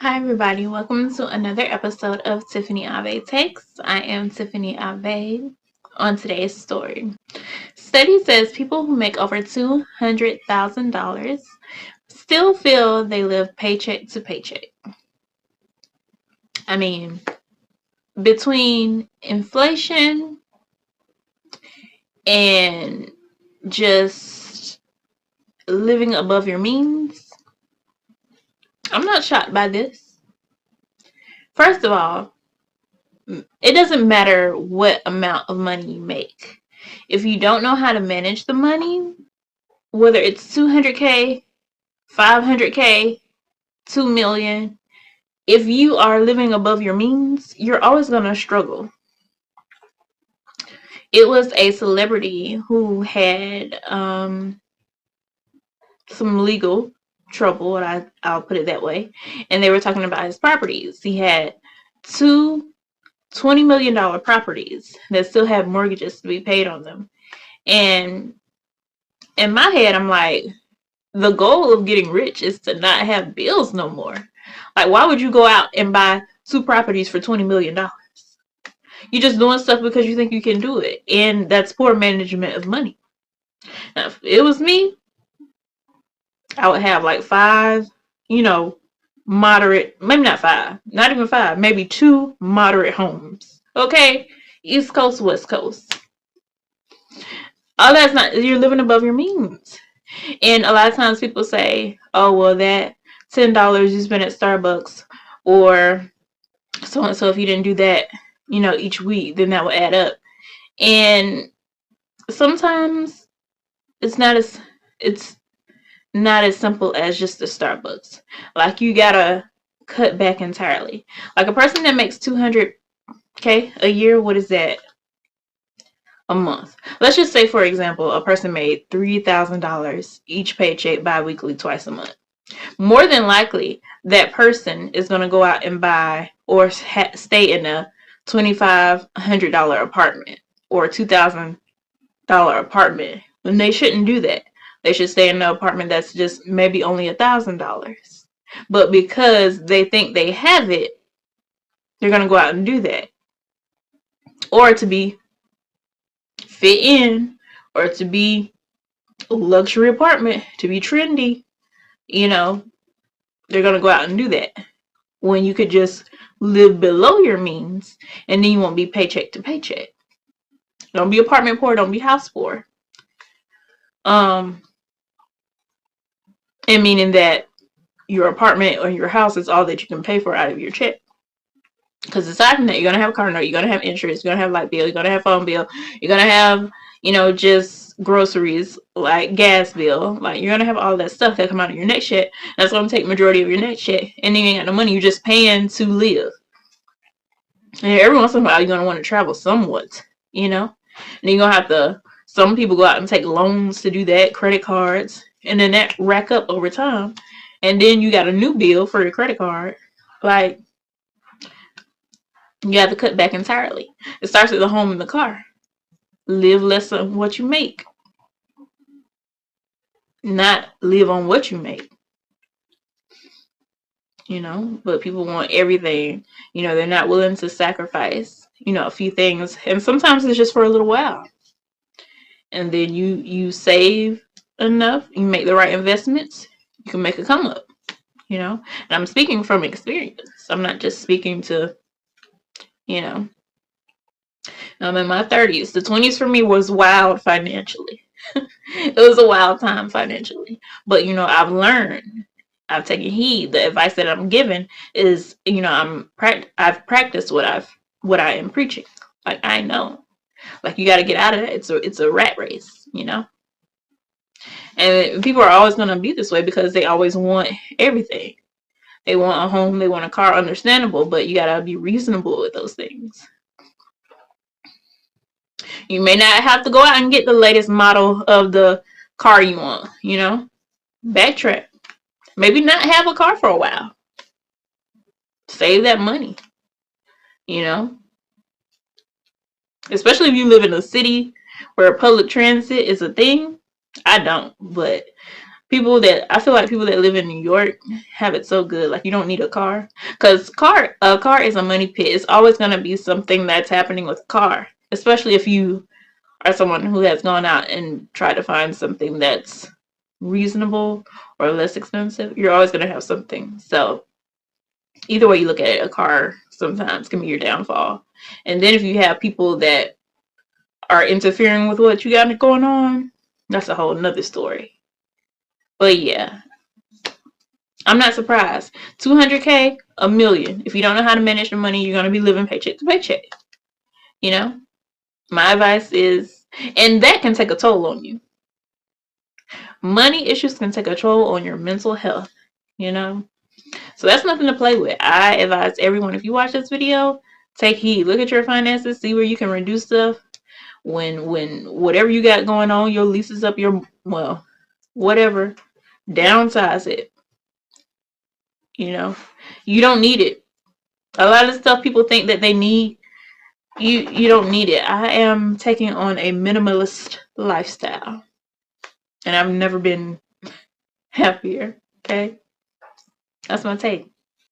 Hi, everybody. Welcome to another episode of Tiffany Ave Takes. I am Tiffany Ave. On today's story, study says people who make over $200,000 still feel they live paycheck to paycheck. I mean, between inflation and just living above your means, I'm not shocked by this. First of all, it doesn't matter what amount of money you make. If you don't know how to manage the money, whether it's 200K, 500K, 2 million, if you are living above your means, you're always going to struggle. It was a celebrity who had some legal trouble, and I'll put it that way, and they were talking about his properties. He had two $20 million properties that still have mortgages to be paid on them. And in my head, I'm like, the goal of getting rich is to not have bills no more. Like, why would you go out and buy two properties for $20 million? You're just doing stuff because you think you can do it. And that's poor management of money. Now, if it was me, I would have like five, moderate, maybe not five, not even five, maybe two moderate homes. Okay? East Coast, West Coast. All that's not, you're living above your means. And a lot of times people say, oh, well, that $10 you spent at Starbucks or so and so, if you didn't do that, each week, then that will add up. And sometimes it's not as simple as just the Starbucks. Like, you gotta cut back entirely. Like, a person that makes 200K a year, what is that? A month. Let's just say, for example, a person made $3,000 each paycheck bi-weekly twice a month. More than likely, that person is going to go out and buy or stay in a $2,500 apartment or $2,000 apartment when they shouldn't do that. They should stay in an apartment that's just maybe only $1,000. But because they think they have it, they're going to go out and do that. Or to be fit in, or to be a luxury apartment, to be trendy, they're going to go out and do that when you could just live below your means and then you won't be paycheck to paycheck. Don't be apartment poor, don't be house poor. And meaning that your apartment or your house is all that you can pay for out of your check. Because aside from that, you're going to have a car note, you're going to have insurance, you're going to have light bill, you're going to have phone bill, you're going to have, just groceries, like gas bill. Like, you're going to have all that stuff that come out of your next check. That's going to take majority of your next check. And then you ain't got no money. You're just paying to live. And every once in a while, you're going to want to travel somewhat, And then you're going to have to, some people go out and take loans to do that, credit cards. And then that rack up over time. And then you got a new bill for your credit card. Like, you have to cut back entirely. It starts with the home and the car. Live less than what you make. Not live on what you make. But people want everything. They're not willing to sacrifice, a few things. And sometimes it's just for a little while. And then you save enough, you make the right investments, you can make a come up, And I'm speaking from experience. I'm not just speaking to, I'm in my 30s. The 20s for me was wild financially. It was a wild time financially. But, I've learned. I've taken heed. The advice that I'm giving is, I've practiced what I am preaching. Like, I know. Like, you got to get out of that. It's a rat race, And people are always going to be this way because they always want everything. They want a home, they want a car, understandable, but you got to be reasonable with those things. You may not have to go out and get the latest model of the car you want, Backtrack. Maybe not have a car for a while. Save that money, Especially if you live in a city where public transit is a thing. I don't, but I feel like people that live in New York have it so good. Like, you don't need a car, because a car is a money pit. It's always gonna be something that's happening with a car, especially if you are someone who has gone out and tried to find something that's reasonable or less expensive. You're always gonna have something. So either way you look at it, a car sometimes can be your downfall. And then if you have people that are interfering with what you got going on, that's a whole nother story. But yeah, I'm not surprised. 200K, a million. If you don't know how to manage the money, you're going to be living paycheck to paycheck. You know, my advice is, and that can take a toll on you. Money issues can take a toll on your mental health, you know. So that's nothing to play with. I advise everyone, if you watch this video, take heed. Look at your finances, see where you can reduce stuff. When whatever you got going on, your lease is up, whatever, downsize it. You know, you don't need it. A lot of stuff people think that they need, you don't need it. I am taking on a minimalist lifestyle, and I've never been happier. Okay, that's my take.